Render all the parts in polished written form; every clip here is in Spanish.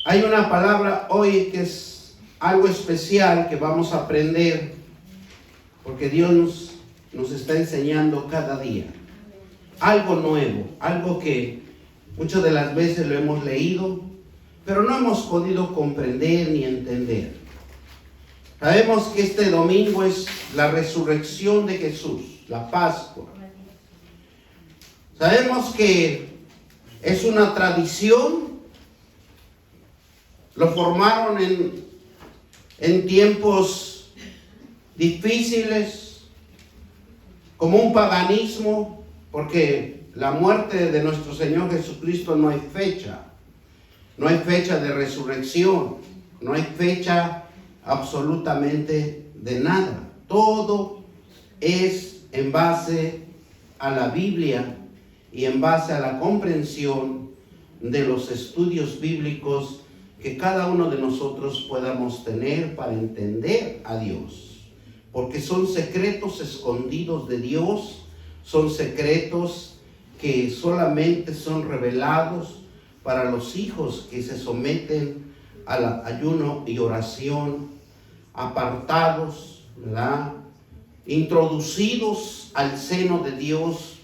Hay una palabra hoy que es algo especial que vamos a aprender, porque Dios nos está enseñando cada día. Algo nuevo, algo que muchas de las veces lo hemos leído, pero no hemos podido comprender ni entender. Sabemos que este domingo es la resurrección de Jesús, la Pascua. Sabemos que es una tradición. Lo formaron en tiempos difíciles, como un paganismo, porque la muerte de nuestro Señor Jesucristo no hay fecha. No hay fecha de resurrección, no hay fecha absolutamente de nada. Todo es en base a la Biblia y en base a la comprensión de los estudios bíblicos que cada uno de nosotros podamos tener para entender a Dios. Porque son secretos escondidos de Dios, son secretos que solamente son revelados para los hijos que se someten al ayuno y oración, apartados, ¿verdad? Introducidos al seno de Dios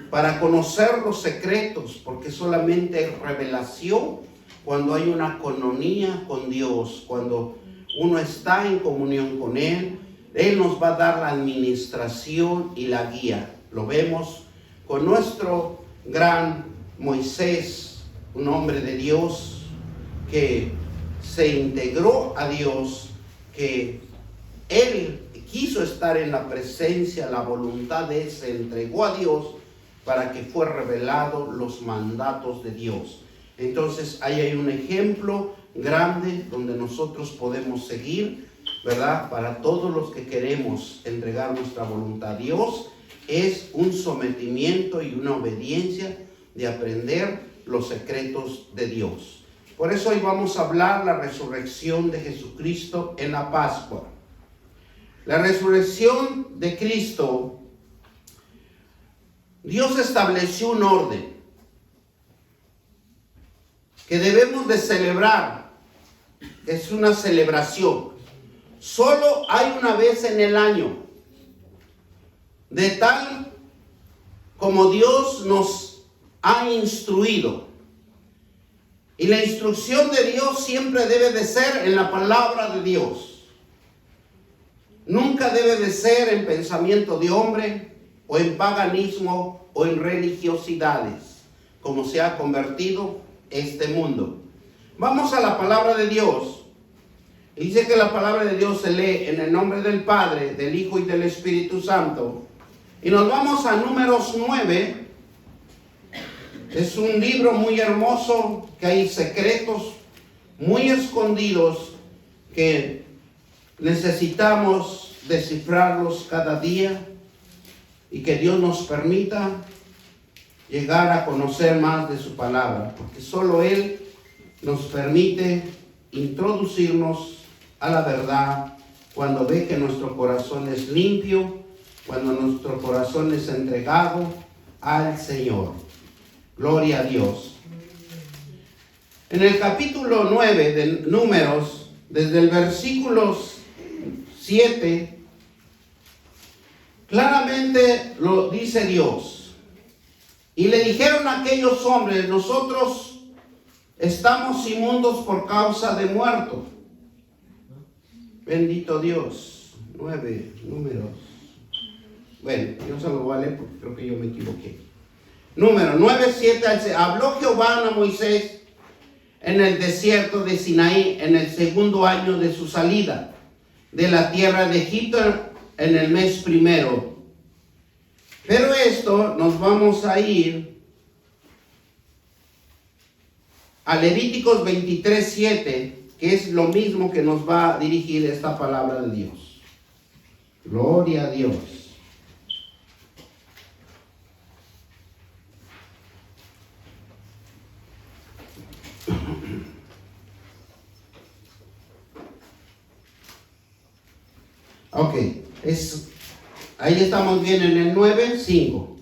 para conocer los secretos, porque solamente hay revelación cuando hay una coinonía con Dios, cuando uno está en comunión con Él. Él nos va a dar la administración y la guía. Lo vemos con nuestro gran Moisés, un hombre de Dios que se integró a Dios, que él quiso estar en la presencia, la voluntad de Él, se entregó a Dios para que fuera revelado los mandatos de Dios. Entonces ahí hay un ejemplo grande donde nosotros podemos seguir, ¿verdad? Para todos los que queremos entregar nuestra voluntad a Dios, es un sometimiento y una obediencia de aprender los secretos de Dios. Por eso hoy vamos a hablar la resurrección de Jesucristo en la Pascua. La resurrección de Cristo, Dios estableció un orden que debemos de celebrar. Es una celebración. Solo hay una vez en el año. De tal como Dios nos ha instruido. Y la instrucción de Dios siempre debe de ser en la palabra de Dios. Nunca debe de ser en pensamiento de hombre, o en paganismo, o en religiosidades, como se ha convertido este mundo. Vamos a la palabra de Dios. Dice que la palabra de Dios se lee en el nombre del Padre, del Hijo y del Espíritu Santo. Y nos vamos a Números 9. Es un libro muy hermoso, que hay secretos muy escondidos que necesitamos descifrarlos cada día, y que Dios nos permita llegar a conocer más de su palabra, porque solo Él nos permite introducirnos a la verdad cuando ve que nuestro corazón es limpio, cuando nuestro corazón es entregado al Señor. Gloria a Dios. En el capítulo 9 de Números, desde el versículo 7, claramente lo dice Dios. Y le dijeron a aquellos hombres: nosotros estamos inmundos por causa de muerto. Bendito Dios. 9 Números. Bueno, yo se lo voy a leer porque creo que yo me equivoqué. Número 9, 7. Habló Jehová a Moisés en el desierto de Sinaí en el segundo año de su salida de la tierra de Egipto, en el mes primero. Pero esto nos vamos a ir a Levíticos 23, 7, que es lo mismo que nos va a dirigir esta palabra de Dios. Gloria a Dios. Ok, ahí estamos bien en el 9, 5.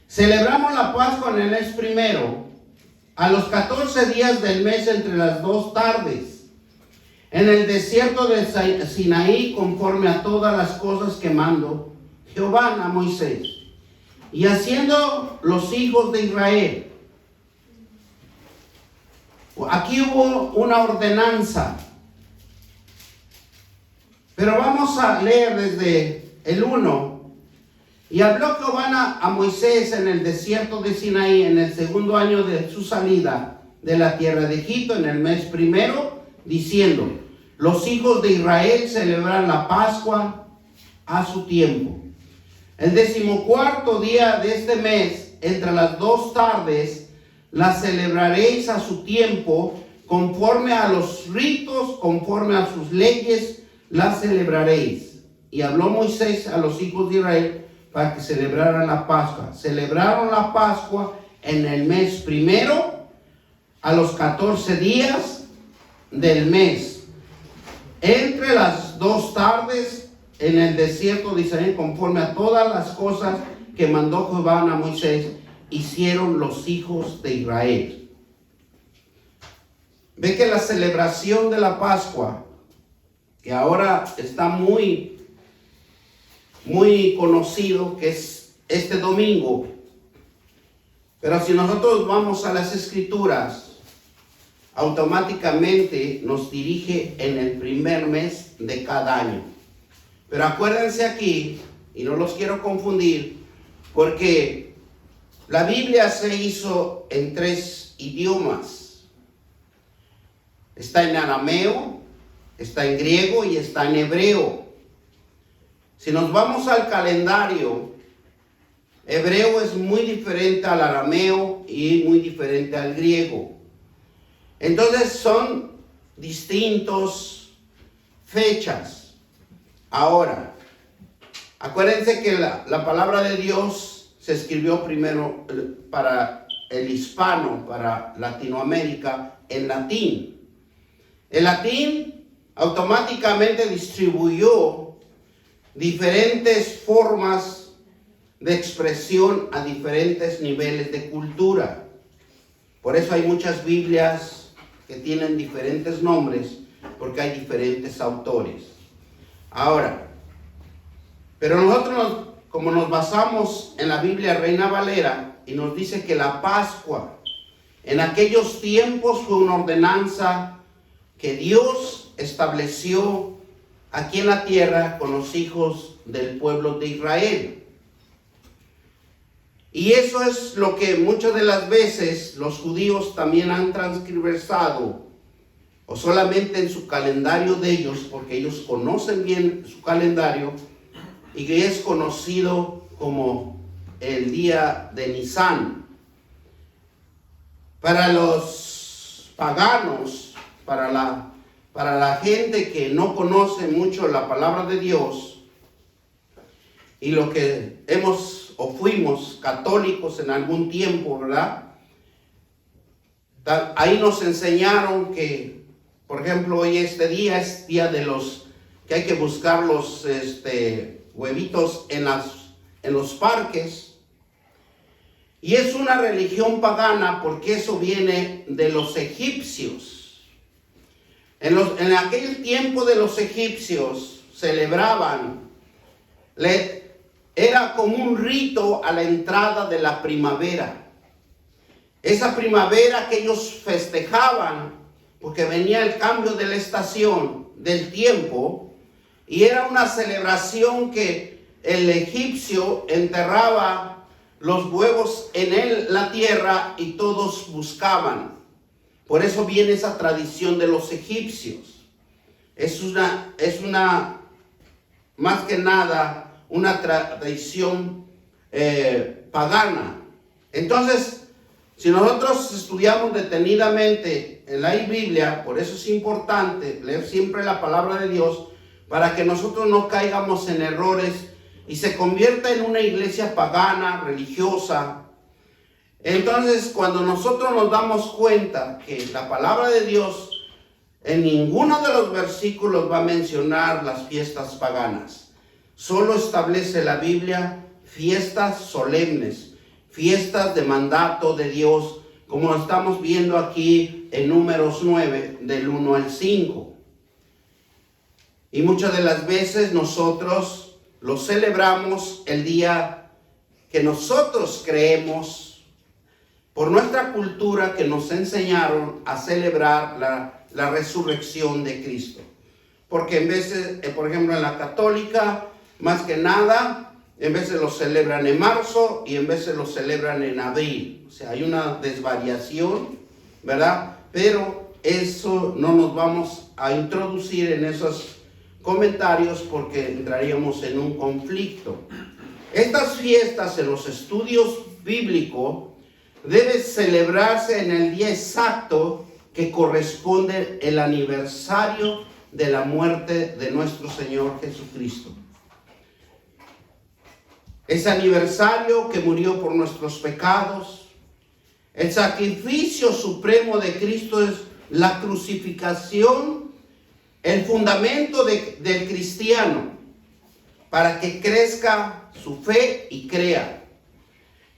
Celebramos la Pascua en el mes primero, a los 14 días del mes entre las 2 tardes, en el desierto de Sinaí, conforme a todas las cosas que mandó Jehová a Moisés. Y haciendo los hijos de Israel. Aquí hubo una ordenanza. Pero vamos a leer desde el 1. Y habló Jehová a Moisés en el desierto de Sinaí, en el segundo año de su salida de la tierra de Egipto, en el mes primero, diciendo: los hijos de Israel celebran la Pascua a su tiempo. El 14º día de este mes, entre las 2 tardes, la celebraréis a su tiempo, conforme a los ritos, conforme a sus leyes, la celebraréis. Y habló Moisés a los hijos de Israel para que celebraran la Pascua. Celebraron la Pascua en el mes primero, a los 14 días del mes, entre las 2 tardes, en el desierto de Israel, conforme a todas las cosas que mandó Jehová a Moisés, hicieron los hijos de Israel. Ve que la celebración de la Pascua, que ahora está muy conocido, que es este domingo, pero si nosotros vamos a las Escrituras, automáticamente nos dirige en el primer mes de cada año. Pero acuérdense aquí, y no los quiero confundir, porque la Biblia se hizo en 3 idiomas. Está en arameo, está en griego y está en hebreo. Si nos vamos al calendario, hebreo es muy diferente al arameo y muy diferente al griego. Entonces son distintos fechas. Ahora, acuérdense que la palabra de Dios se escribió primero para el hispano, para Latinoamérica, en latín. El latín automáticamente distribuyó diferentes formas de expresión a diferentes niveles de cultura. Por eso hay muchas Biblias que tienen diferentes nombres, porque hay diferentes autores. Ahora, pero nosotros, como nos basamos en la Biblia Reina Valera, y nos dice que la Pascua en aquellos tiempos fue una ordenanza que Dios estableció aquí en la tierra con los hijos del pueblo de Israel. Y eso es lo que muchas de las veces los judíos también han transgiversado, o solamente en su calendario de ellos, porque ellos conocen bien su calendario, y que es conocido como el día de Nisan. Para los paganos, para la gente que no conoce mucho la palabra de Dios, y lo que hemos o fuimos católicos en algún tiempo, ¿verdad? Ahí nos enseñaron que, por ejemplo, hoy este día es día de los que hay que buscar los huevitos en los parques. Y es una religión pagana porque eso viene de los egipcios. En aquel tiempo de los egipcios celebraban, era como un rito a la entrada de la primavera. Esa primavera que ellos festejaban, porque venía el cambio de la estación, del tiempo, y era una celebración que el egipcio enterraba los huevos en la tierra y todos buscaban. Por eso viene esa tradición de los egipcios. Es una más que nada, una tradición pagana. Entonces, si nosotros estudiamos detenidamente en la Biblia, por eso es importante leer siempre la palabra de Dios, para que nosotros no caigamos en errores y se convierta en una iglesia pagana, religiosa. Entonces, cuando nosotros nos damos cuenta que la palabra de Dios en ninguno de los versículos va a mencionar las fiestas paganas, solo establece la Biblia fiestas solemnes, fiestas de mandato de Dios, como estamos viendo aquí en Números 9, del 1 al 5. Y muchas de las veces nosotros lo celebramos el día que nosotros creemos, por nuestra cultura, que nos enseñaron a celebrar la resurrección de Cristo. Porque en veces, por ejemplo, en la católica, más que nada, en veces lo celebran en marzo y en veces lo celebran en abril. O sea, hay una desvariación, ¿verdad? Pero eso no nos vamos a introducir en esos comentarios porque entraríamos en un conflicto. Estas fiestas en los estudios bíblicos deben celebrarse en el día exacto que corresponde el aniversario de la muerte de nuestro Señor Jesucristo. Ese aniversario que murió por nuestros pecados. El sacrificio supremo de Cristo es la crucificación, el fundamento del cristiano, para que crezca su fe y crea,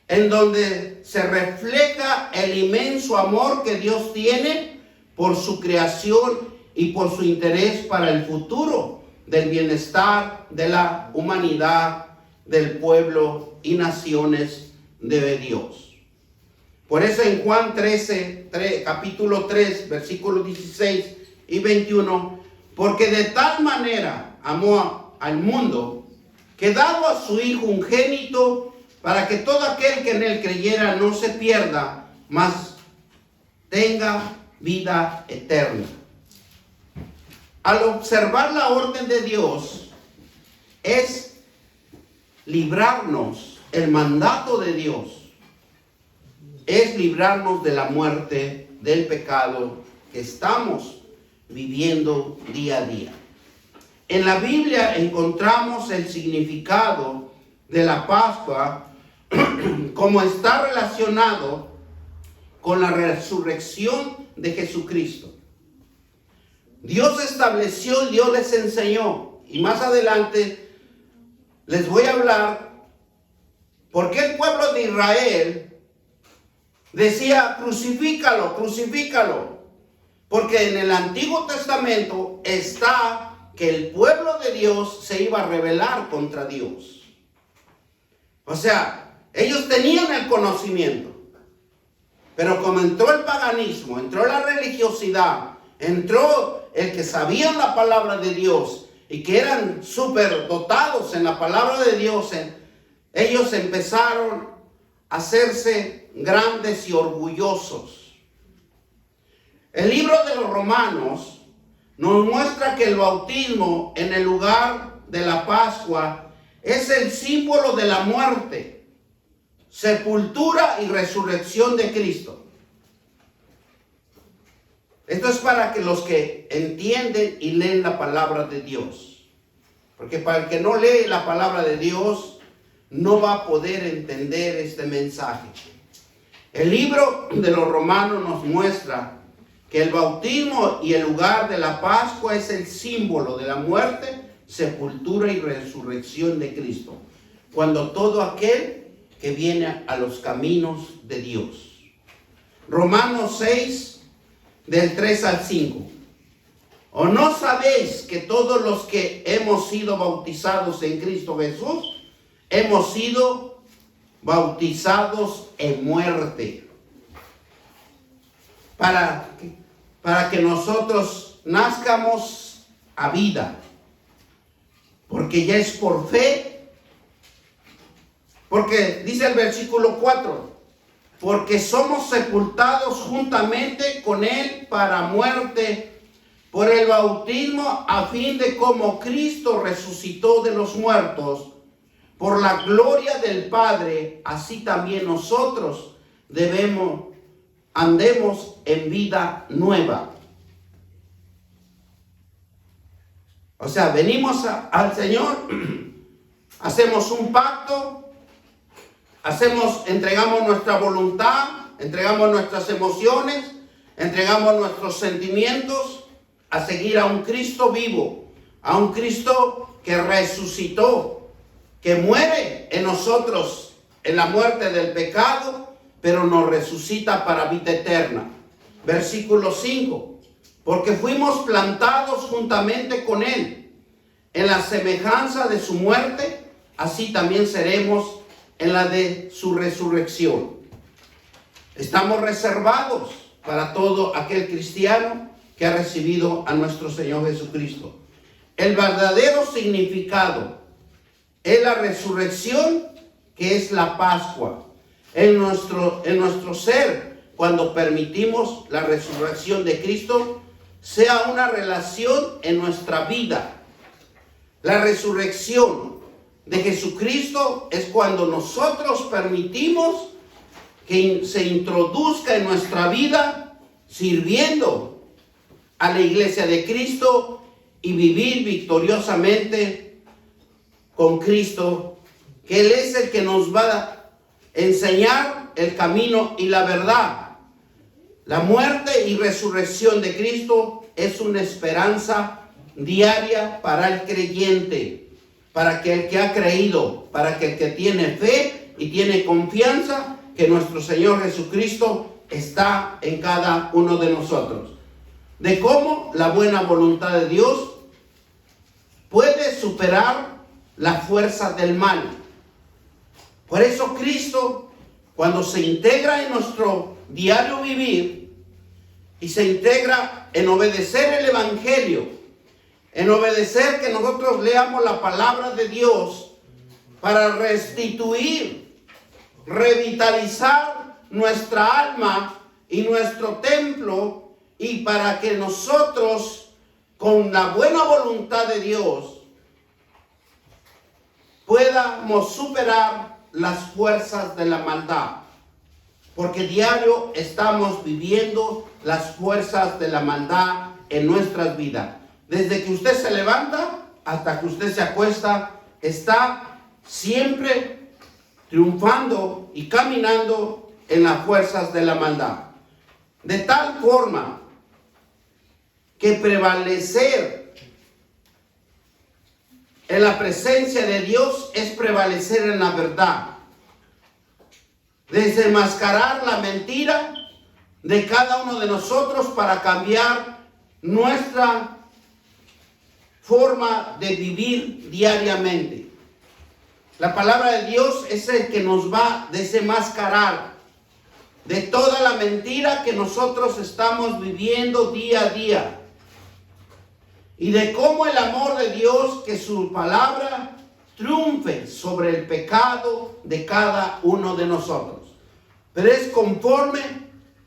en donde se refleja el inmenso amor que Dios tiene por su creación y por su interés para el futuro del bienestar de la humanidad, del pueblo y naciones de Dios. Por eso en Juan 13, capítulo 3, versículos 16 y 21, porque de tal manera amó al mundo, que dado a su Hijo unigénito, para que todo aquel que en él creyera no se pierda, mas tenga vida eterna. Al observar la orden de Dios, es librarnos, el mandato de Dios, es librarnos de la muerte, del pecado que estamos viviendo día a día. En la Biblia encontramos el significado de la Pascua como está relacionado con la resurrección de Jesucristo. Dios estableció y Dios les enseñó. Y más adelante les voy a hablar por qué el pueblo de Israel decía crucifícalo, crucifícalo. Porque en el Antiguo Testamento está que el pueblo de Dios se iba a rebelar contra Dios. O sea, ellos tenían el conocimiento. Pero como entró el paganismo, entró la religiosidad, entró el que sabían la palabra de Dios y que eran súper dotados en la palabra de Dios, ellos empezaron a hacerse grandes y orgullosos. El libro de los Romanos nos muestra que el bautismo en el lugar de la Pascua es el símbolo de la muerte, sepultura y resurrección de Cristo. Esto es para que los que entienden y leen la palabra de Dios. Porque para el que no lee la palabra de Dios, no va a poder entender este mensaje. El libro de los Romanos nos muestra que el bautismo y el lugar de la Pascua es el símbolo de la muerte, sepultura y resurrección de Cristo. Cuando todo aquel que viene a los caminos de Dios. Romanos 6, del 3 al 5. ¿O no sabéis que todos los que hemos sido bautizados en Cristo Jesús, hemos sido bautizados en muerte? Para que nosotros nazcamos a vida. Porque ya es por fe. Porque dice el versículo 4. Porque somos sepultados juntamente con Él para muerte por el bautismo, a fin de como Cristo resucitó de los muertos por la gloria del Padre, así también nosotros andemos en vida nueva. O sea, venimos al Señor, hacemos un pacto, entregamos nuestra voluntad, entregamos nuestras emociones, entregamos nuestros sentimientos a seguir a un Cristo vivo, a un Cristo que resucitó, que muere en nosotros en la muerte del pecado, pero nos resucita para vida eterna. Versículo 5. Porque fuimos plantados juntamente con Él en la semejanza de su muerte, así también seremos en la de su resurrección. Estamos reservados para todo aquel cristiano que ha recibido a nuestro Señor Jesucristo. El verdadero significado es la resurrección, que es la Pascua. En nuestro ser, cuando permitimos la resurrección de Cristo, sea una relación en nuestra vida. La resurrección de Jesucristo es cuando nosotros permitimos que se introduzca en nuestra vida sirviendo a la iglesia de Cristo y vivir victoriosamente con Cristo, que Él es el que nos va a enseñar el camino y la verdad. La muerte y resurrección de Cristo es una esperanza diaria para el creyente, para que el que ha creído, para que el que tiene fe y tiene confianza que nuestro Señor Jesucristo está en cada uno de nosotros. De cómo la buena voluntad de Dios puede superar la fuerza del mal. Por eso Cristo, cuando se integra en nuestro diario vivir y se integra en obedecer el Evangelio, en obedecer que nosotros leamos la palabra de Dios para restituir, revitalizar nuestra alma y nuestro templo, y para que nosotros, con la buena voluntad de Dios, podamos superar las fuerzas de la maldad. Porque diario estamos viviendo las fuerzas de la maldad en nuestras vidas. Desde que usted se levanta hasta que usted se acuesta, está siempre triunfando y caminando en las fuerzas de la maldad. De tal forma que prevalecer en la presencia de Dios es prevalecer en la verdad. Desenmascarar la mentira de cada uno de nosotros para cambiar nuestra forma de vivir diariamente. La palabra de Dios es el que nos va a desenmascarar de toda la mentira que nosotros estamos viviendo día a día. Y de cómo el amor de Dios, que su palabra triunfe sobre el pecado de cada uno de nosotros. Pero es conforme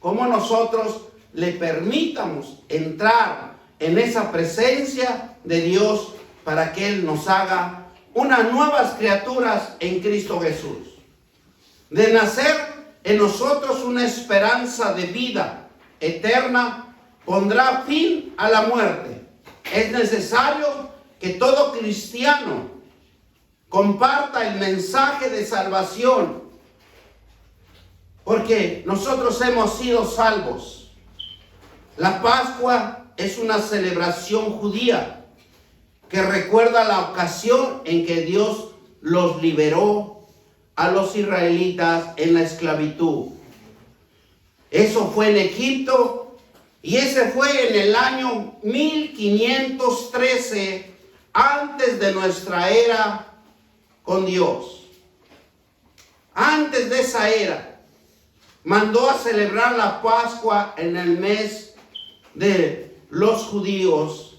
como nosotros le permitamos entrar en esa presencia de Dios para que Él nos haga unas nuevas criaturas en Cristo Jesús. De nacer en nosotros una esperanza de vida eterna pondrá fin a la muerte. Es necesario que todo cristiano comparta el mensaje de salvación, porque nosotros hemos sido salvos. La Pascua es una celebración judía que recuerda la ocasión en que Dios los liberó a los israelitas en la esclavitud. Eso fue en Egipto. Y ese fue en el año 1513, antes de nuestra era con Dios. Antes de esa era, mandó a celebrar la Pascua en el mes de los judíos.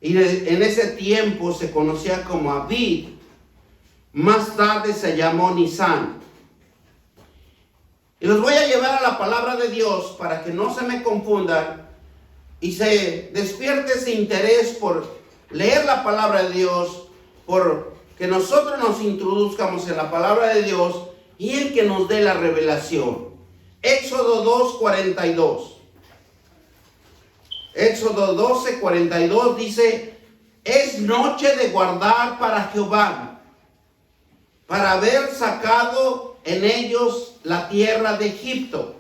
Y en ese tiempo se conocía como Abib. Más tarde se llamó Nisan. Y los voy a llevar a la palabra de Dios para que no se me confundan y se despierte ese interés por leer la palabra de Dios, por que nosotros nos introduzcamos en la palabra de Dios y Él que nos dé la revelación. Éxodo 2:42. Éxodo 12:42 dice: es noche de guardar para Jehová, para haber sacado en ellos la tierra de Egipto.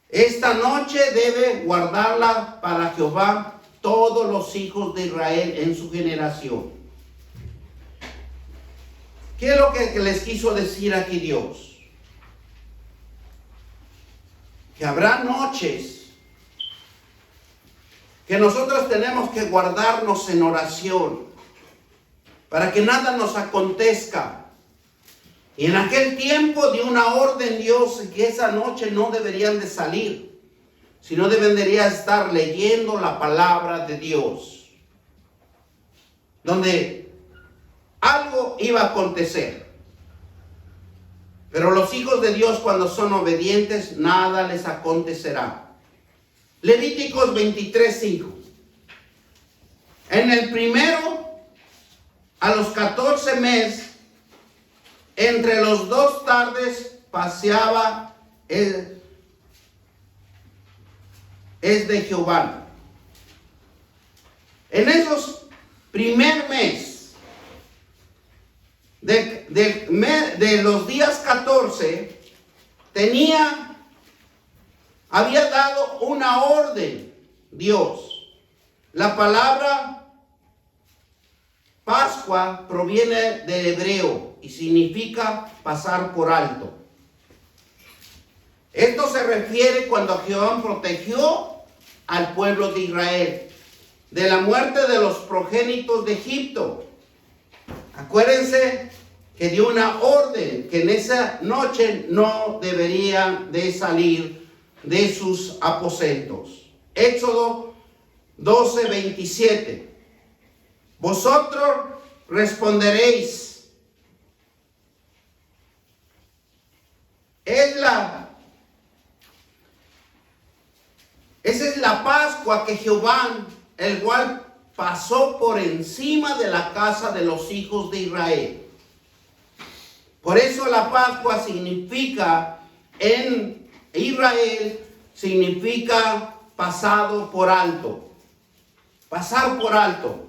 Esta noche debe guardarla para Jehová todos los hijos de Israel en su generación. ¿Qué es lo que les quiso decir aquí Dios? Que habrá noches que nosotros tenemos que guardarnos en oración para que nada nos acontezca. Y en aquel tiempo dio una orden Dios que esa noche no deberían de salir, sino debería estar leyendo la palabra de Dios, donde algo iba a acontecer. Pero los hijos de Dios, cuando son obedientes, nada les acontecerá. Levíticos 23:5. En el primero, a los 14 meses, entre los 2 tardes, paseaba es de Jehová. En esos primer mes, de los días 14, había dado una orden Dios. La palabra Pascua proviene del hebreo y significa pasar por alto. Esto se refiere cuando Jehová protegió al pueblo de Israel de la muerte de los progénitos de Egipto. Acuérdense que dio una orden que en esa noche no deberían de salir de sus aposentos. Éxodo 12:27. Vosotros responderéis. Esa es la Pascua que Jehová, el cual pasó por encima de la casa de los hijos de Israel. Por eso la Pascua significa, en Israel, significa pasado por alto. Pasar por alto.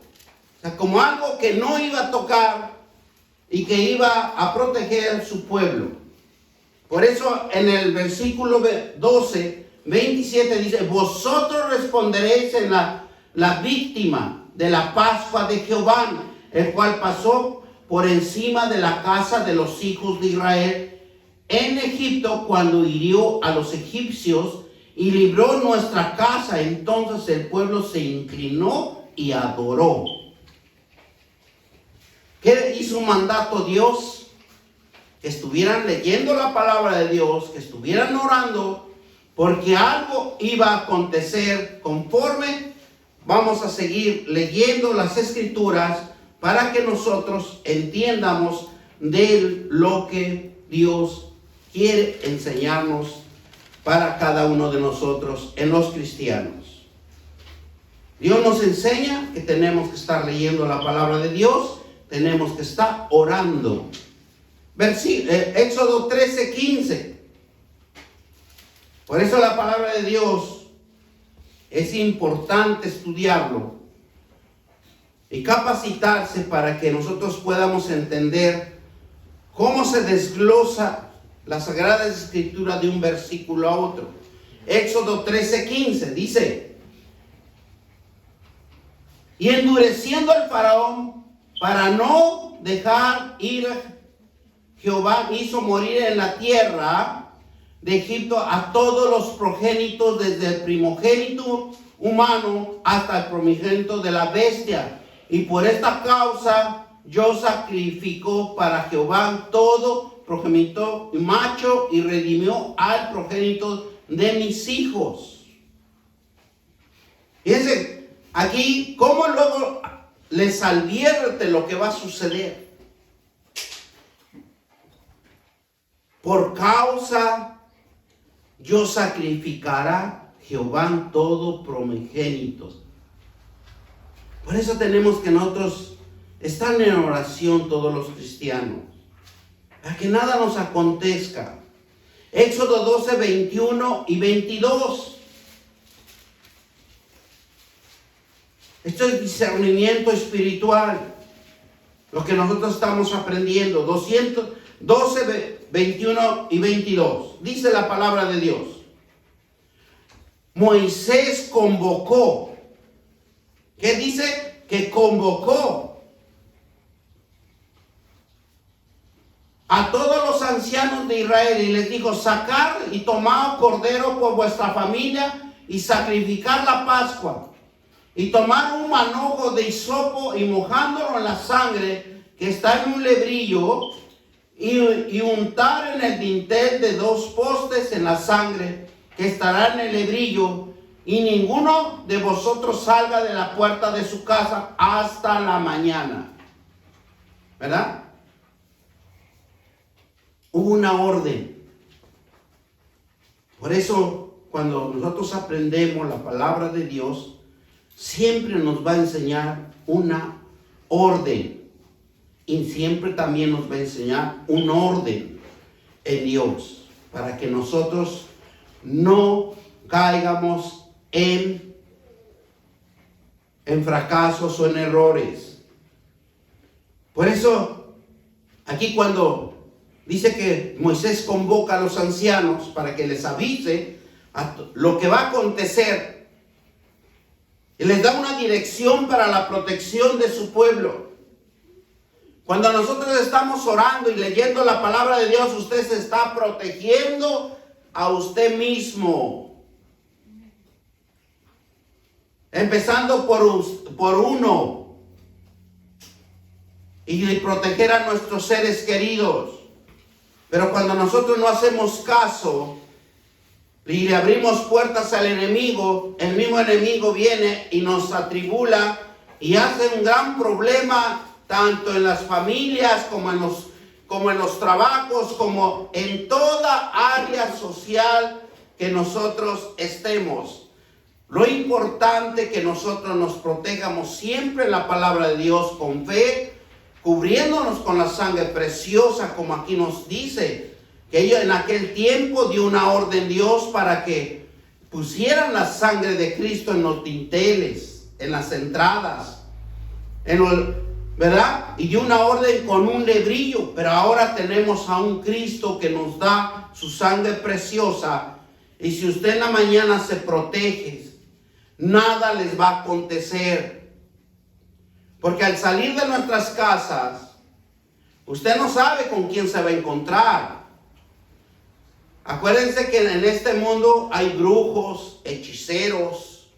O sea, como algo que no iba a tocar y que iba a proteger a su pueblo. Por eso en el versículo 12:27 dice: vosotros responderéis en la víctima de la Pascua de Jehová, el cual pasó por encima de la casa de los hijos de Israel en Egipto, cuando hirió a los egipcios y libró nuestra casa. Entonces el pueblo se inclinó y adoró. ¿Qué hizo un mandato Dios? Que estuvieran leyendo la palabra de Dios, que estuvieran orando, porque algo iba a acontecer conforme. Vamos a seguir leyendo las escrituras para que nosotros entiendamos de lo que Dios quiere enseñarnos para cada uno de nosotros en los cristianos. Dios nos enseña que tenemos que estar leyendo la palabra de Dios, tenemos que estar orando. Éxodo 13:15. Por eso la palabra de Dios es importante estudiarlo y capacitarse para que nosotros podamos entender cómo se desglosa la Sagrada Escritura de un versículo a otro. Éxodo 13:15 dice: y endureciendo al faraón para no dejar ir, Jehová hizo morir en la tierra de Egipto a todos los progénitos, desde el primogénito humano hasta el primogénito de la bestia. Y por esta causa yo sacrifico para Jehová todo progénito macho y redimió al progénito de mis hijos. Fíjense aquí cómo luego les advierte lo que va a suceder. Por causa yo sacrificará Jehová todo primogénito. Por eso tenemos que nosotros estar en oración todos los cristianos, para que nada nos acontezca. Éxodo 12:21 y 22. Esto es discernimiento espiritual, lo que nosotros estamos aprendiendo. 12:21 y 22. Dice la palabra de Dios: Moisés convocó. ¿Qué dice? Que convocó a todos los ancianos de Israel y les dijo: sacad y tomad cordero por vuestra familia y sacrificar la Pascua. Y tomar un manojo de hisopo y mojándolo en la sangre que está en un lebrillo y untar en el dintel de 2 postes en la sangre que estará en el lebrillo, y ninguno de vosotros salga de la puerta de su casa hasta la mañana. ¿Verdad? Hubo una orden. Por eso, cuando nosotros aprendemos la palabra de Dios, siempre nos va a enseñar una orden. Y siempre también nos va a enseñar un orden en Dios, para que nosotros no caigamos en fracasos o en errores. Por eso, aquí cuando dice que Moisés convoca a los ancianos para que les avise lo que va a acontecer, y les da una dirección para la protección de su pueblo. Cuando nosotros estamos orando y leyendo la palabra de Dios, usted se está protegiendo a usted mismo. Empezando por uno. Y proteger a nuestros seres queridos. Pero cuando nosotros no hacemos caso y le abrimos puertas al enemigo, el mismo enemigo viene y nos atribula y hace un gran problema, tanto en las familias como en los trabajos, como en toda área social que nosotros estemos. Lo importante es que nosotros nos protejamos siempre en la palabra de Dios con fe, cubriéndonos con la sangre preciosa, como aquí nos dice, que ellos en aquel tiempo dio una orden Dios para que pusieran la sangre de Cristo en los dinteles, en las entradas, ¿verdad? Y dio una orden con un lebrillo, pero ahora tenemos a un Cristo que nos da su sangre preciosa. Y si usted en la mañana se protege, nada les va a acontecer. Porque al salir de nuestras casas, usted no sabe con quién se va a encontrar. Acuérdense que en este mundo hay brujos, hechiceros,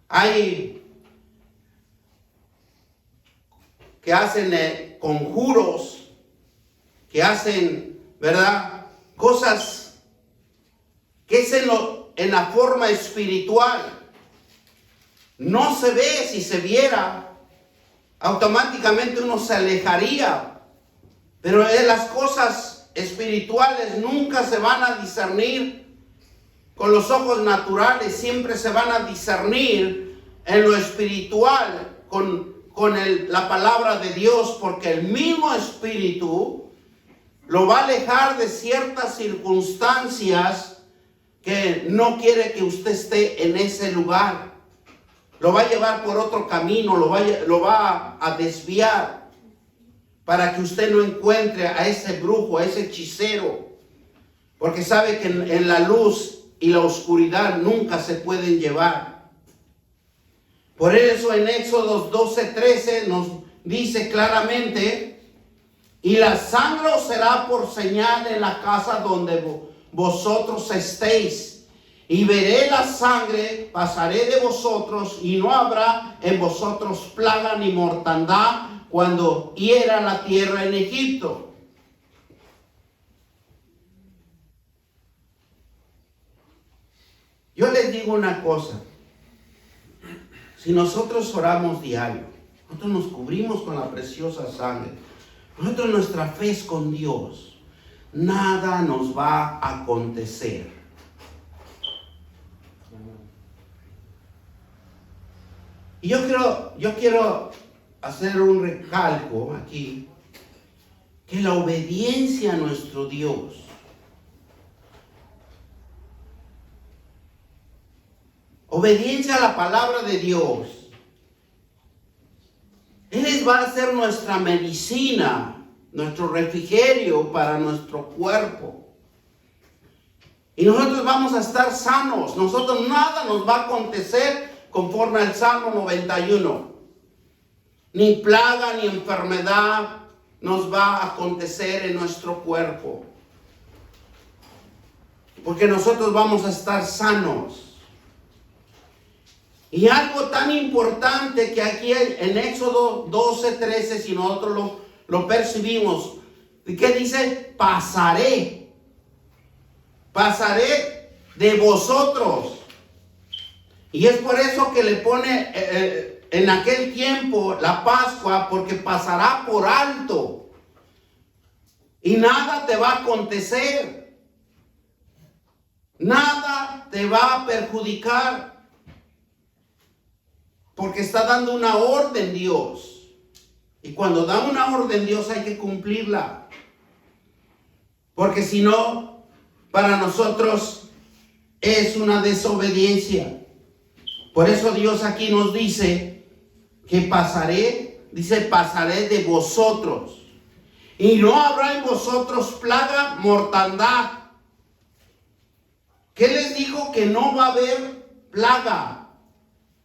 hay que hacen conjuros, que hacen, ¿verdad?, cosas que es en la forma espiritual. No se ve. Si se viera, automáticamente uno se alejaría. Pero las cosas espirituales nunca se van a discernir con los ojos naturales. Siempre se van a discernir en lo espiritual con la palabra de Dios, porque el mismo espíritu lo va a alejar de ciertas circunstancias que no quiere que usted esté en ese lugar. Lo va a llevar por otro camino, lo va a desviar para que usted no encuentre a ese brujo, a ese hechicero, porque sabe que en la luz y la oscuridad nunca se pueden llevar. Por eso en Éxodo 12:13 nos dice claramente: y la sangre os será por señal en la casa donde vosotros estéis, y veré la sangre, pasaré de vosotros, y no habrá en vosotros plaga ni mortandad cuando hiera la tierra en Egipto. Yo les digo una cosa: si nosotros oramos diario, nosotros nos cubrimos con la preciosa sangre, nosotros nuestra fe es con Dios, nada nos va a acontecer. Y yo quiero hacer un recalco aquí, que la obediencia a nuestro Dios, obediencia a la palabra de Dios, Él va a ser nuestra medicina, nuestro refrigerio para nuestro cuerpo. Y nosotros vamos a estar sanos. Nosotros nada nos va a acontecer conforme al Salmo 91. Ni plaga, ni enfermedad, nos va a acontecer en nuestro cuerpo. Porque nosotros vamos a estar sanos. Y algo tan importante que aquí en Éxodo 12:13, si nosotros lo percibimos, ¿qué dice? Pasaré de vosotros. Y es por eso que le pone en aquel tiempo la Pascua, porque pasará por alto. Y nada te va a acontecer. Nada te va a perjudicar. Porque está dando una orden Dios. Y cuando da una orden Dios hay que cumplirla. Porque si no, para nosotros es una desobediencia. Por eso Dios aquí nos dice que pasaré de vosotros. Y no habrá en vosotros plaga, mortandad. ¿Qué les dijo? Que no va a haber plaga.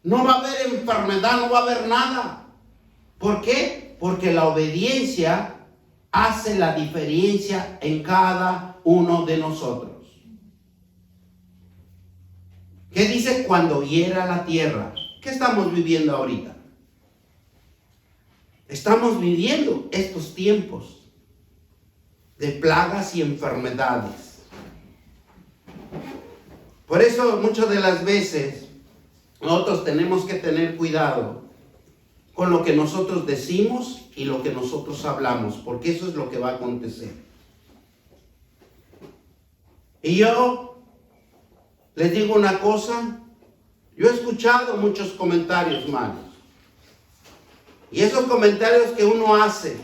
No va a haber enfermedad, no va a haber nada. ¿Por qué? Porque la obediencia hace la diferencia en cada uno de nosotros. ¿Qué dice cuando hiera la tierra? ¿Qué estamos viviendo ahorita? Estamos viviendo estos tiempos de plagas y enfermedades. Por eso muchas de las veces nosotros tenemos que tener cuidado con lo que nosotros decimos y lo que nosotros hablamos, porque eso es lo que va a acontecer. Y yo les digo una cosa, yo he escuchado muchos comentarios malos. Y esos comentarios que uno hace,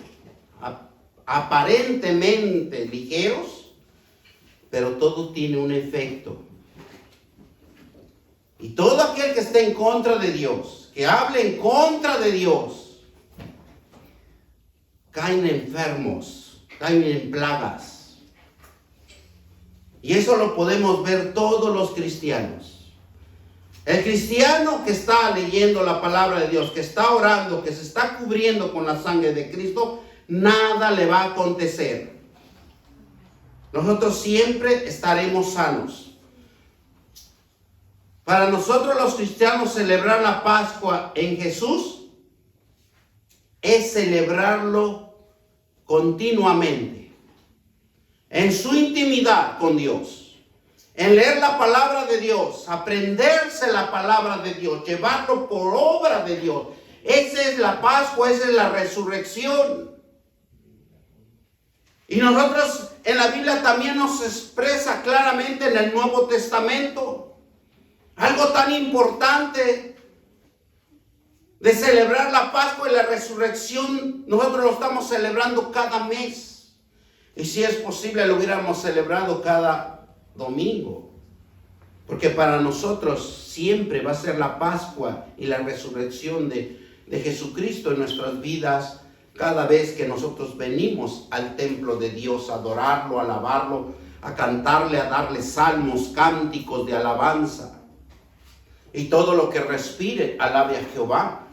aparentemente ligeros, pero todo tiene un efecto. Y todo aquel que esté en contra de Dios, que hable en contra de Dios, caen enfermos, caen en plagas. Y eso lo podemos ver todos los cristianos. El cristiano que está leyendo la palabra de Dios, que está orando, que se está cubriendo con la sangre de Cristo, nada le va a acontecer. Nosotros siempre estaremos sanos. Para nosotros los cristianos celebrar la Pascua en Jesús es celebrarlo continuamente. En su intimidad con Dios, en leer la palabra de Dios, aprenderse la palabra de Dios, llevarlo por obra de Dios. Esa es la Pascua, esa es la resurrección. Y nosotros en la Biblia también nos expresa claramente en el Nuevo Testamento algo tan importante de celebrar la Pascua y la resurrección. Nosotros lo estamos celebrando cada mes. Y si es posible, lo hubiéramos celebrado cada domingo. Porque para nosotros siempre va a ser la Pascua y la resurrección de Jesucristo en nuestras vidas. Cada vez que nosotros venimos al templo de Dios a adorarlo, a alabarlo, a cantarle, a darle salmos, cánticos de alabanza. Y todo lo que respire, alabe a Jehová.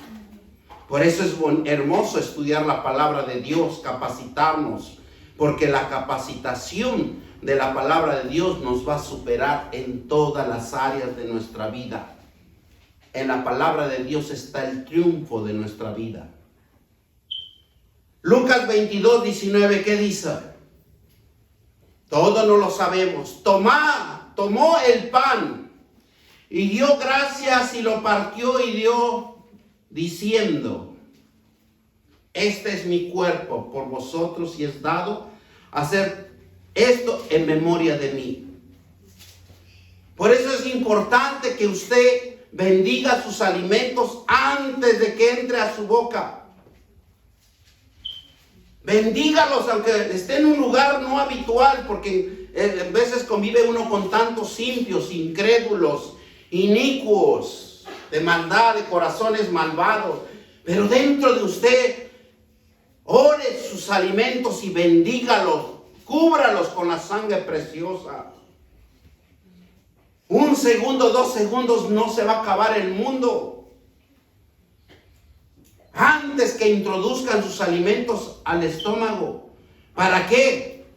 Por eso es hermoso estudiar la palabra de Dios, capacitarnos. Porque la capacitación de la palabra de Dios nos va a superar en todas las áreas de nuestra vida. En la palabra de Dios está el triunfo de nuestra vida. Lucas 22:19, ¿qué dice? Todos no lo sabemos. Tomó el pan y dio gracias y lo partió y dio diciendo: este es mi cuerpo por vosotros y es dado a hacer esto en memoria de mí. Por eso es importante que usted bendiga sus alimentos antes de que entre a su boca. Bendígalos aunque esté en un lugar no habitual, porque a veces convive uno con tantos impios, incrédulos, inicuos, de maldad, de corazones malvados. Pero dentro de usted, ore sus alimentos y bendígalos, cúbralos con la sangre preciosa. 1 segundo, 2 segundos, no se va a acabar el mundo. Antes antes que introduzcan sus alimentos al estómago. ¿Para qué?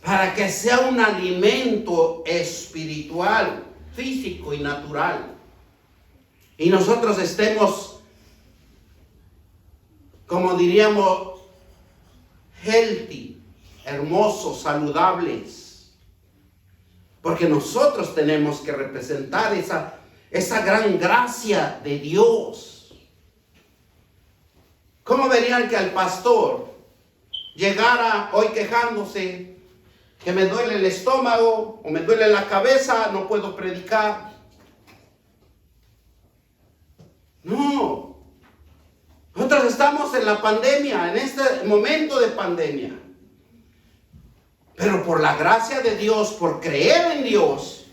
Para que sea un alimento espiritual, físico y natural. Y nosotros estemos, como diríamos, healthy, hermosos, saludables. Porque nosotros tenemos que representar esa gran gracia de Dios. ¿Cómo verían que al pastor llegara hoy quejándose que me duele el estómago o me duele la cabeza, no puedo predicar? No. Nosotros estamos en la pandemia, en este momento de pandemia. Pero por la gracia de Dios, por creer en Dios,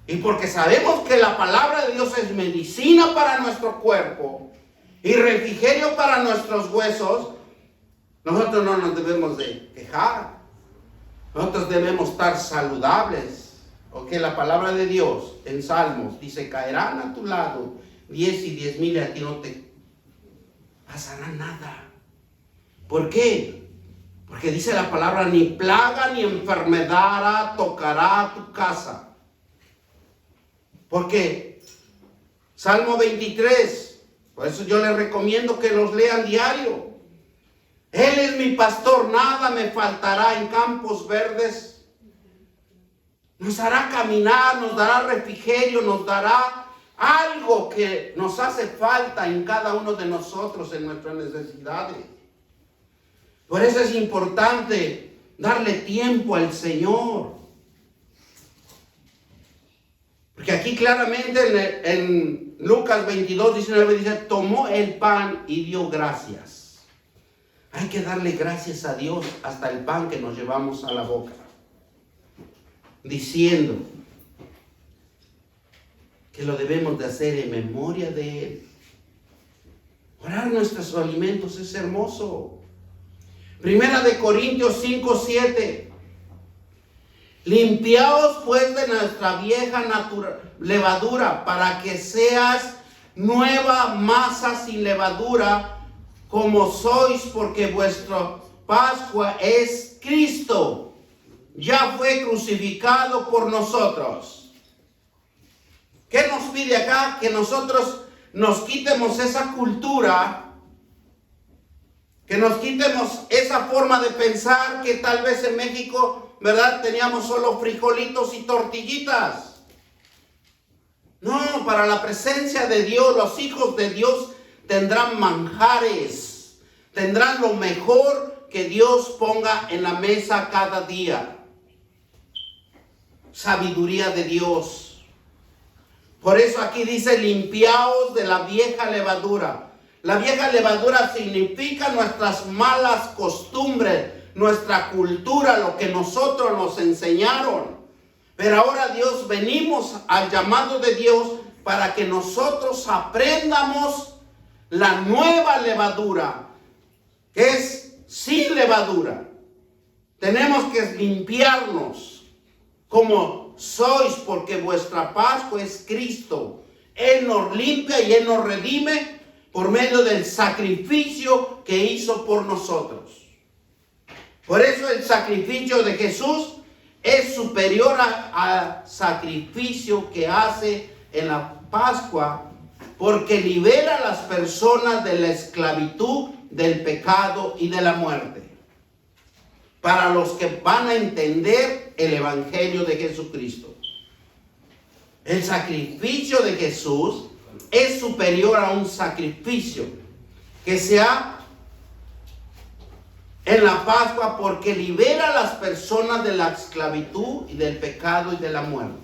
y porque sabemos que la palabra de Dios es medicina para nuestro cuerpo y refrigerio para nuestros huesos, nosotros no nos debemos de quejar. Nosotros debemos estar saludables. Ok, la palabra de Dios en Salmos dice, caerán a tu lado 10 y 10,000 y a ti no te pasará nada. ¿Por qué? Porque dice la palabra, ni plaga ni enfermedad tocará tu casa. Porque Salmo 23, por eso yo les recomiendo que los lean diario. Él es mi pastor, nada me faltará, en campos verdes. Nos hará caminar, nos dará refrigerio, nos dará algo que nos hace falta en cada uno de nosotros, en nuestras necesidades. Por eso es importante darle tiempo al Señor. Porque aquí claramente en Lucas 22, 19 dice, tomó el pan y dio gracias. Hay que darle gracias a Dios hasta el pan que nos llevamos a la boca. Diciendo que lo debemos de hacer en memoria de Él. Orar nuestros alimentos es hermoso. Primera de Corintios 5, 7. Limpiaos pues de nuestra vieja levadura, para que seas nueva masa sin levadura, como sois, porque vuestra Pascua es Cristo. Ya fue crucificado por nosotros. ¿Qué nos pide acá? Que nosotros nos quitemos esa cultura, que nos quitemos esa forma de pensar que tal vez en México, ¿verdad?, teníamos solo frijolitos y tortillitas. No, para la presencia de Dios, los hijos de Dios tendrán manjares, tendrán lo mejor que Dios ponga en la mesa cada día. Sabiduría de Dios. Por eso aquí dice, limpiaos de la vieja levadura. La vieja levadura significa nuestras malas costumbres, nuestra cultura, lo que nosotros nos enseñaron. Pero ahora Dios, venimos al llamado de Dios para que nosotros aprendamos la nueva levadura, que es sin levadura. Tenemos que limpiarnos como sois, porque vuestra Pascua es Cristo. Él nos limpia y Él nos redime por medio del sacrificio que hizo por nosotros. Por eso el sacrificio de Jesús es superior al sacrificio que hace en la Pascua, porque libera a las personas de la esclavitud, del pecado y de la muerte. Para los que van a entender el Evangelio de Jesucristo. El sacrificio de Jesús es superior a un sacrificio que sea en la Pascua, porque libera a las personas de la esclavitud y del pecado y de la muerte.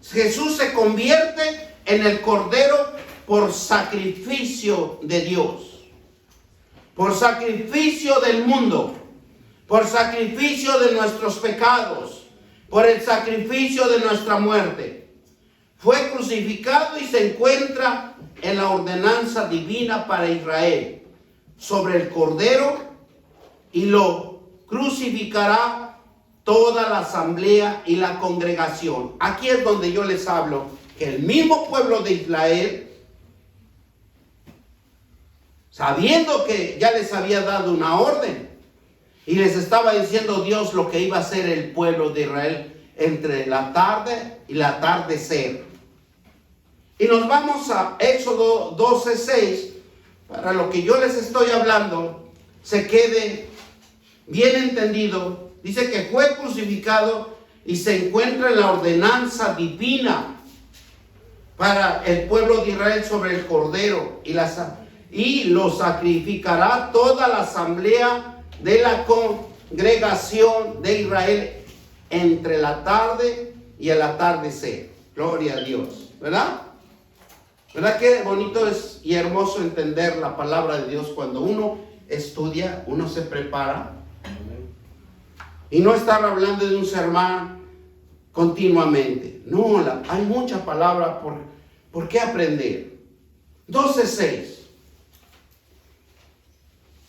Jesús se convierte en el Cordero por sacrificio de Dios, por sacrificio del mundo, por sacrificio de nuestros pecados, por el sacrificio de nuestra muerte. Fue crucificado y se encuentra en la ordenanza divina para Israel sobre el Cordero, y lo crucificará toda la asamblea y la congregación. Aquí es donde yo les hablo que el mismo pueblo de Israel sabiendo que ya les había dado una orden. Y les estaba diciendo Dios lo que iba a hacer el pueblo de Israel entre la tarde y el atardecer. Y nos vamos a Éxodo 12:6, para lo que yo les estoy hablando se quede bien entendido. Dice que fue crucificado y se encuentra en la ordenanza divina para el pueblo de Israel sobre el cordero, y lo sacrificará toda la asamblea de la congregación de Israel entre la tarde y el atardecer. Gloria a Dios, ¿verdad? ¿Verdad que bonito es y hermoso entender la palabra de Dios cuando uno estudia, uno se prepara? Y no estar hablando de un sermón continuamente. No, hay mucha palabra por qué aprender. 12:6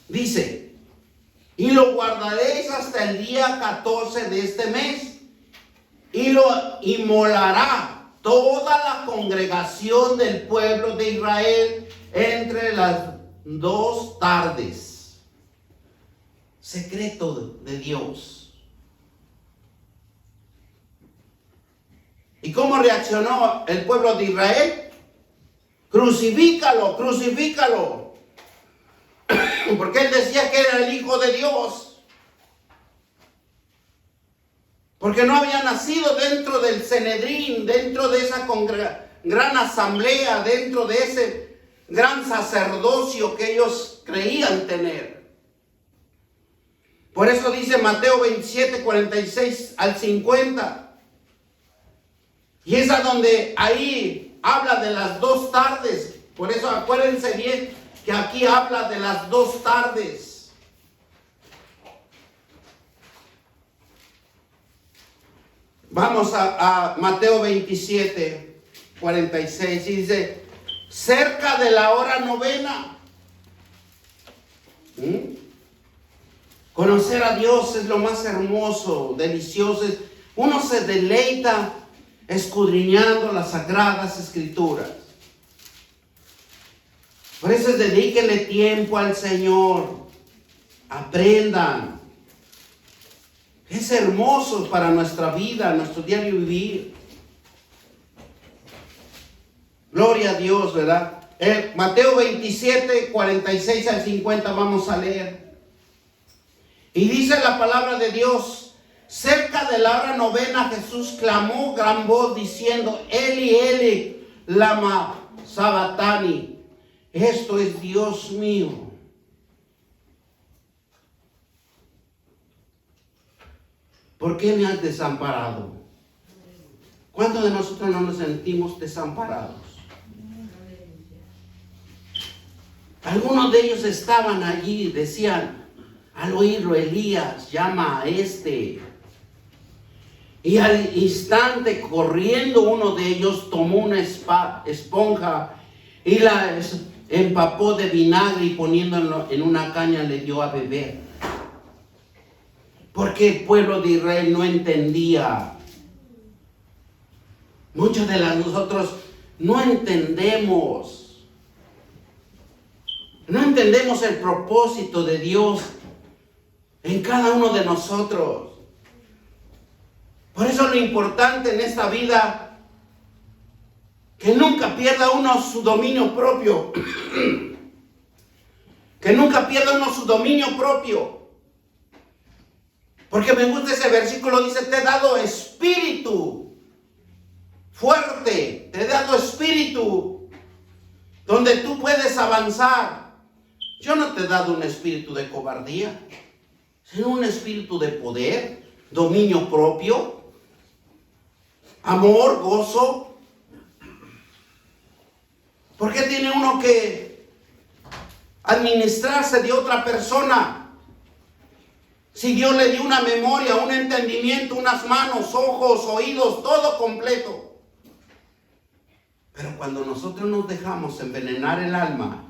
dice: y lo guardaréis hasta el día 14 de este mes, y lo inmolará toda la congregación del pueblo de Israel entre las 2 tardes. Secreto de Dios. ¿Y cómo reaccionó el pueblo de Israel? Crucifícalo, crucifícalo. Porque él decía que era el Hijo de Dios. Porque no había nacido dentro del Sanedrín, dentro de esa gran asamblea, dentro de ese gran sacerdocio que ellos creían tener. Por eso dice Mateo 27, 46 al 50. Y es a donde ahí habla de las 2 tardes. Por eso acuérdense bien que aquí habla de las 2 tardes. Vamos a Mateo 27, 46. Y dice: cerca de la hora novena. Conocer a Dios es lo más hermoso, delicioso. Uno se deleita escudriñando las sagradas escrituras. Por eso dedíquenle tiempo al Señor. Aprendan. Es hermoso para nuestra vida, nuestro diario vivir. Gloria a Dios, ¿verdad? Mateo 27, 46 al 50 vamos a leer. Y dice la palabra de Dios: cerca de la hora novena Jesús clamó gran voz diciendo: Eli, Eli, lama sabachthani. Esto es: Dios mío, ¿por qué me has desamparado? ¿Cuántos de nosotros no nos sentimos desamparados? Algunos de ellos estaban allí, decían, al oírlo Elías llama a este. Y al instante, corriendo, uno de ellos tomó una esponja y la empapó de vinagre y poniéndolo en una caña le dio a beber. Porque el pueblo de Israel no entendía. Muchos de nosotros no entendemos. No entendemos el propósito de Dios en cada uno de nosotros. Por eso lo importante en esta vida, que nunca pierda uno su dominio propio. Que nunca pierda uno su dominio propio. Porque me gusta ese versículo, dice: te he dado espíritu fuerte, te he dado espíritu donde tú puedes avanzar. Yo no te he dado un espíritu de cobardía, sino un espíritu de poder, dominio propio, amor, gozo. ¿Por qué tiene uno que administrarse de otra persona? Si Dios le dio una memoria, un entendimiento, unas manos, ojos, oídos, todo completo. Pero cuando nosotros nos dejamos envenenar el alma,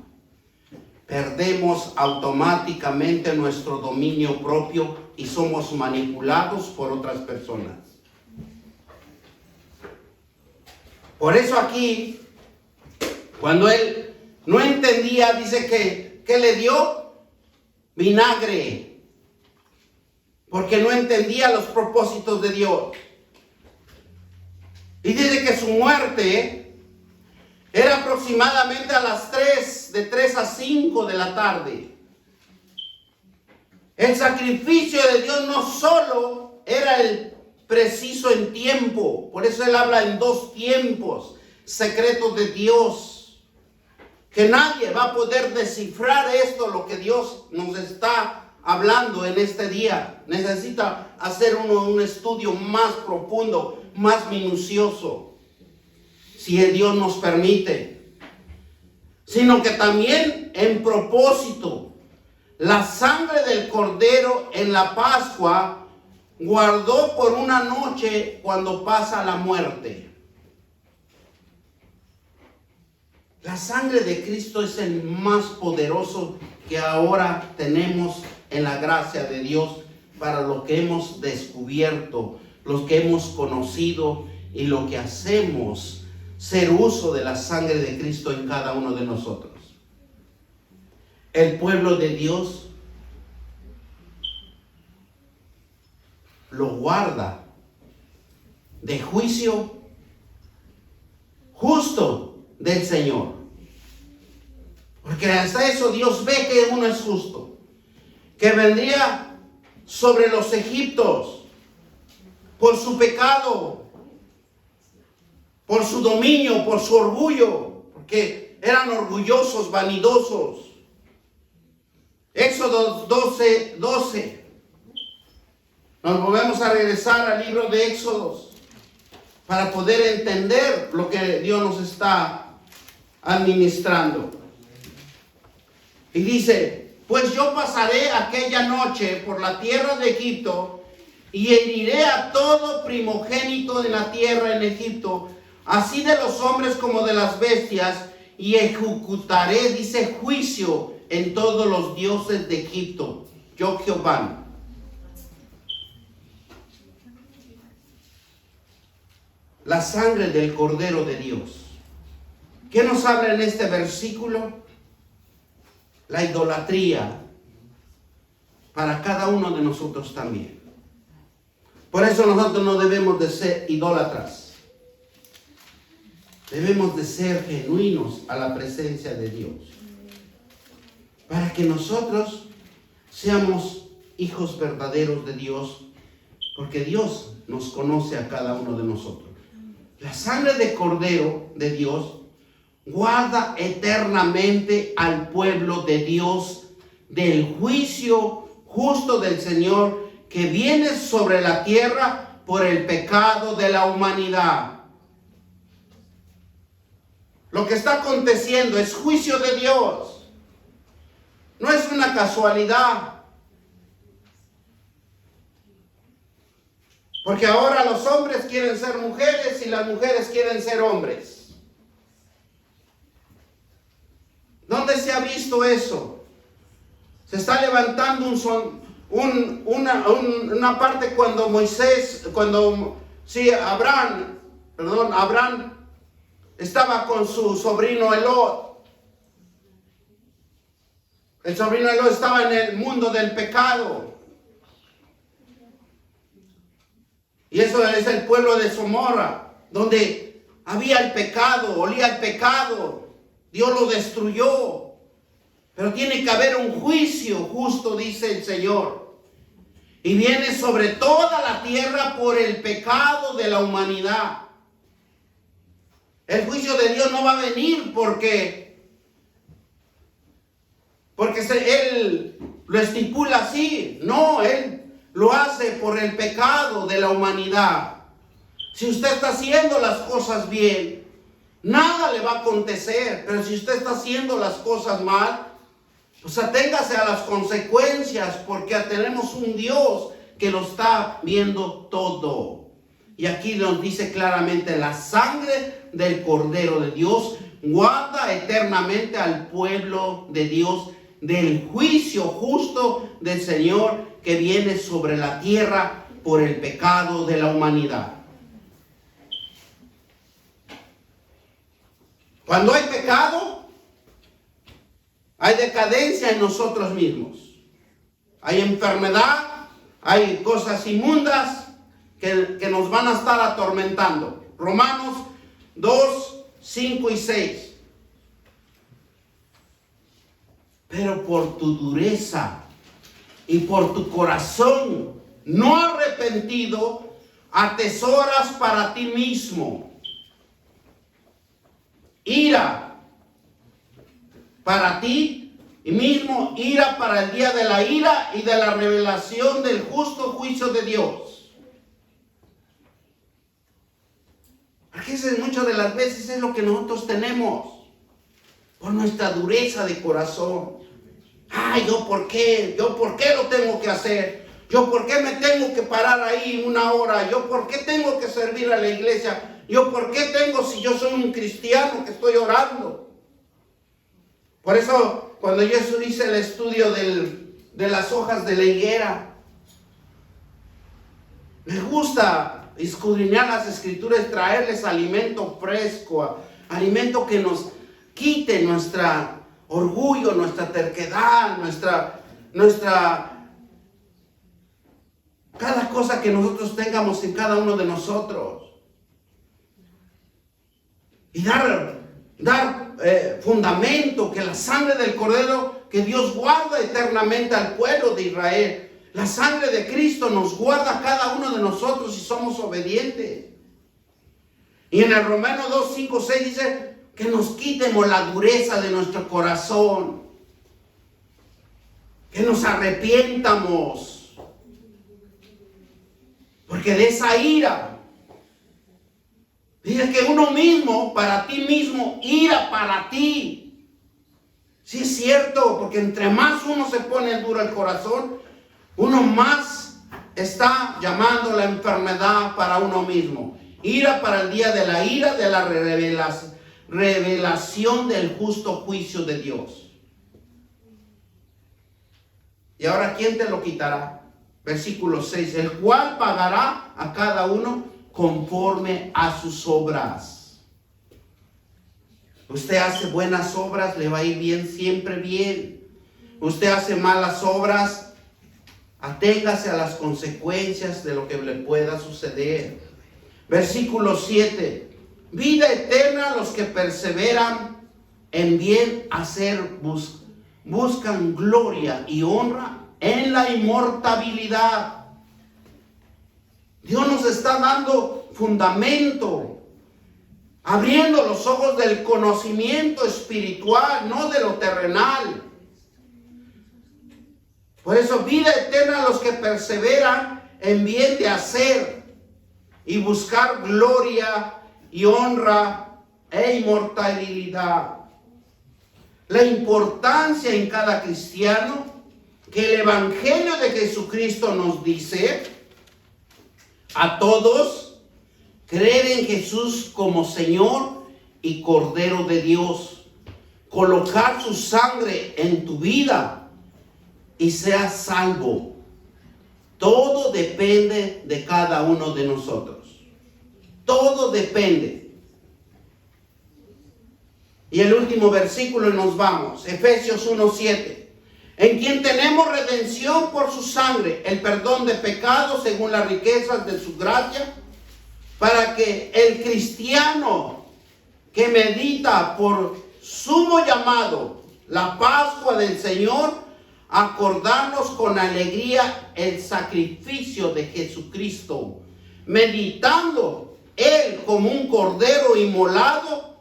perdemos automáticamente nuestro dominio propio y somos manipulados por otras personas. Por eso aquí, cuando él no entendía, dice que ¿qué le dio? Vinagre. Porque no entendía los propósitos de Dios. Y dice que su muerte era aproximadamente a las 3, de 3 a 5 de la tarde. El sacrificio de Dios no solo era el preciso en tiempo, por eso él habla en 2 tiempos secretos de Dios, que nadie va a poder descifrar esto, lo que Dios nos está hablando en este día. Necesita hacer un estudio más profundo, más minucioso, si el Dios nos permite. Sino que también en propósito, la sangre del cordero en la Pascua guardó por una noche cuando pasa la muerte. La sangre de Cristo es el más poderoso que ahora tenemos en la gracia de Dios para lo que hemos descubierto, los que hemos conocido y lo que hacemos, ser uso de la sangre de Cristo en cada uno de nosotros. El pueblo de Dios lo guarda de juicio justo del Señor. Porque hasta eso Dios ve que uno es justo. Que vendría sobre los egipcios por su pecado, por su dominio, por su orgullo, porque eran orgullosos, vanidosos. Éxodo 12. Nos volvemos a regresar al libro de Éxodos para poder entender lo que Dios nos está administrando. Y dice: pues yo pasaré aquella noche por la tierra de Egipto y heriré a todo primogénito de la tierra en Egipto, así de los hombres como de las bestias, y ejecutaré, dice, juicio en todos los dioses de Egipto. Yo Jehová. La sangre del Cordero de Dios. ¿Qué nos habla en este versículo? La idolatría para cada uno de nosotros también. Por eso nosotros no debemos de ser idólatras. Debemos de ser genuinos a la presencia de Dios. Para que nosotros seamos hijos verdaderos de Dios. Porque Dios nos conoce a cada uno de nosotros. La sangre de Cordero de Dios guarda eternamente al pueblo de Dios del juicio justo del Señor que viene sobre la tierra por el pecado de la humanidad. Lo que está aconteciendo es juicio de Dios. No es una casualidad. Porque ahora los hombres quieren ser mujeres y las mujeres quieren ser hombres. ¿Dónde se ha visto eso? Se está levantando una parte cuando Abraham estaba con su sobrino Elot. El sobrino Elot estaba en el mundo del pecado. Y eso es el pueblo de Gomorra, donde había el pecado, olía el pecado. Dios lo destruyó. Pero tiene que haber un juicio justo, dice el Señor. Y viene sobre toda la tierra por el pecado de la humanidad. El juicio de Dios no va a venir porque Él lo estipula así. No, Él lo hace por el pecado de la humanidad. Si usted está haciendo las cosas bien, nada le va a acontecer. Pero si usted está haciendo las cosas mal, pues aténgase a las consecuencias, porque tenemos un Dios que lo está viendo todo. Y aquí nos dice claramente: la sangre del Cordero de Dios guarda eternamente al pueblo de Dios del juicio justo del Señor que viene sobre la tierra por el pecado de la humanidad. Cuando hay pecado, hay decadencia en nosotros mismos. Hay enfermedad, hay cosas inmundas que nos van a estar atormentando. Romanos 2, 5 y 6. Pero por tu dureza y por tu corazón no arrepentido, atesoras para ti mismo ira para ti y mismo ira para el día de la ira y de la revelación del justo juicio de Dios. Porque muchas de las veces es lo que nosotros tenemos por nuestra dureza de corazón. Ay, ¿yo por qué? ¿Yo por qué lo tengo que hacer? ¿Yo por qué me tengo que parar ahí una hora? ¿Yo por qué tengo que servir a la iglesia? ¿Yo por qué tengo si yo soy un cristiano que estoy orando? Por eso, cuando yo hice el estudio de las hojas de la higuera, me gusta escudriñar las escrituras, traerles alimento fresco, alimento que nos quite nuestra orgullo, nuestra terquedad, cada cosa que nosotros tengamos en cada uno de nosotros. Y dar fundamento, que la sangre del Cordero, que Dios guarda eternamente al pueblo de Israel. La sangre de Cristo nos guarda a cada uno de nosotros si somos obedientes. Y en el Romanos 2, 5, 6 dice que nos quitemos la dureza de nuestro corazón. Que nos arrepientamos. Porque de esa ira, dice que uno mismo, para ti mismo, ira para ti. Sí es cierto, porque entre más uno se pone duro el corazón, uno más está llamando la enfermedad para uno mismo. Ira para el día de la ira, de la revelación del justo juicio de Dios. Y ahora, ¿quién te lo quitará? Versículo 6, el cual pagará a cada uno conforme a sus obras. Usted hace buenas obras, le va a ir bien, siempre bien. Usted hace malas obras, aténgase a las consecuencias de lo que le pueda suceder. Versículo 7, vida eterna a los que perseveran en bien hacer, buscan gloria y honra en la inmortalidad. Dios nos está dando fundamento, abriendo los ojos del conocimiento espiritual, no de lo terrenal. Por eso, vida eterna a los que perseveran en bien de hacer y buscar gloria y honra e inmortalidad. La importancia en cada cristiano que el Evangelio de Jesucristo nos dice a todos: creer en Jesús como Señor y Cordero de Dios, colocar su sangre en tu vida y seas salvo. Todo depende de cada uno de nosotros. Todo depende. Y el último versículo y nos vamos. Efesios 1:7. En quien tenemos redención por su sangre, el perdón de pecados según las riquezas de su gracia, para que el cristiano que medita por sumo llamado la Pascua del Señor, acordarnos con alegría el sacrificio de Jesucristo, meditando Él como un cordero inmolado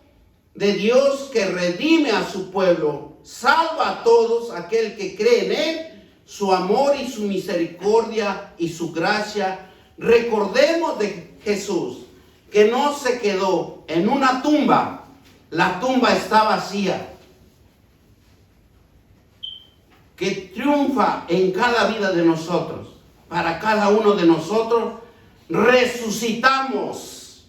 de Dios que redime a su pueblo, salva a todos aquel que cree en Él, su amor y su misericordia y su gracia. Recordemos de Jesús que no se quedó en una tumba, la tumba está vacía, que triunfa en cada vida de nosotros. Para cada uno de nosotros resucitamos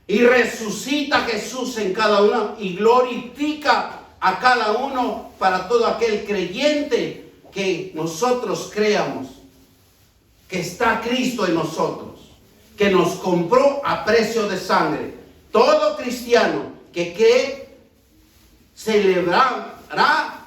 y resucita Jesús en cada uno y glorifica a cada uno, para todo aquel creyente que nosotros creamos que está Cristo en nosotros, que nos compró a precio de sangre. Todo cristiano que cree celebrará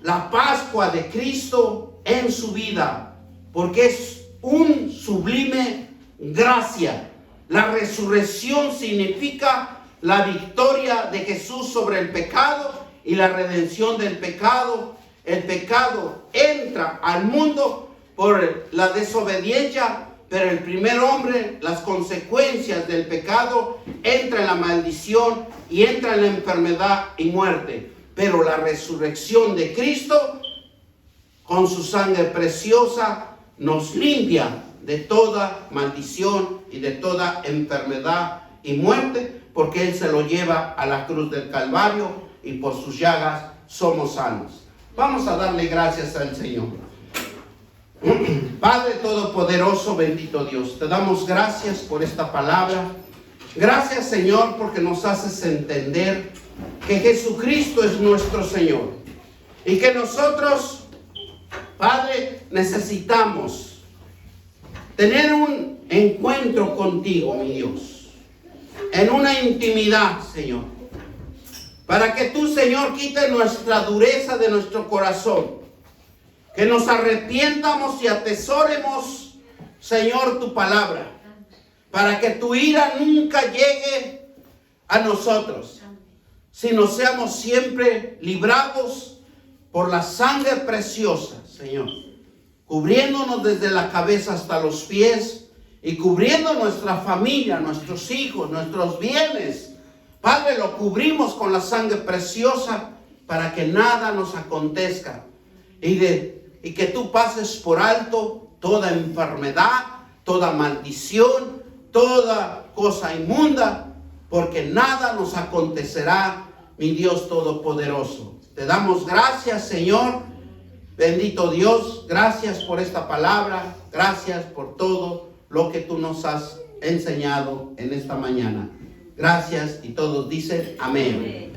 la Pascua de Cristo en su vida, porque es un sublime gracia. La resurrección significa la victoria de Jesús sobre el pecado y la redención del pecado. El pecado entra al mundo por la desobediencia, pero el primer hombre, las consecuencias del pecado, entra en la maldición y entra en la enfermedad y muerte. Pero la resurrección de Cristo, con su sangre preciosa, nos limpia de toda maldición y de toda enfermedad y muerte, porque Él se lo lleva a la cruz del Calvario y por sus llagas somos sanos. Vamos a darle gracias al Señor. Padre Todopoderoso, bendito Dios, te damos gracias por esta palabra. Gracias, Señor, porque nos haces entender que Jesucristo es nuestro Señor y que nosotros, Padre, necesitamos tener un encuentro contigo, mi Dios, en una intimidad, Señor, para que tú, Señor, quites nuestra dureza de nuestro corazón, que nos arrepientamos y atesoremos, Señor, tu palabra, para que tu ira nunca llegue a nosotros, sino seamos siempre librados por la sangre preciosa, Señor, cubriéndonos desde la cabeza hasta los pies y cubriendo nuestra familia, nuestros hijos, nuestros bienes. Padre, lo cubrimos con la sangre preciosa para que nada nos acontezca y que tú pases por alto toda enfermedad, toda maldición, toda cosa inmunda, porque nada nos acontecerá, mi Dios Todopoderoso. Te damos gracias, Señor, bendito Dios, gracias por esta palabra, gracias por todo lo que tú nos has enseñado en esta mañana. Gracias, y todos dicen amén.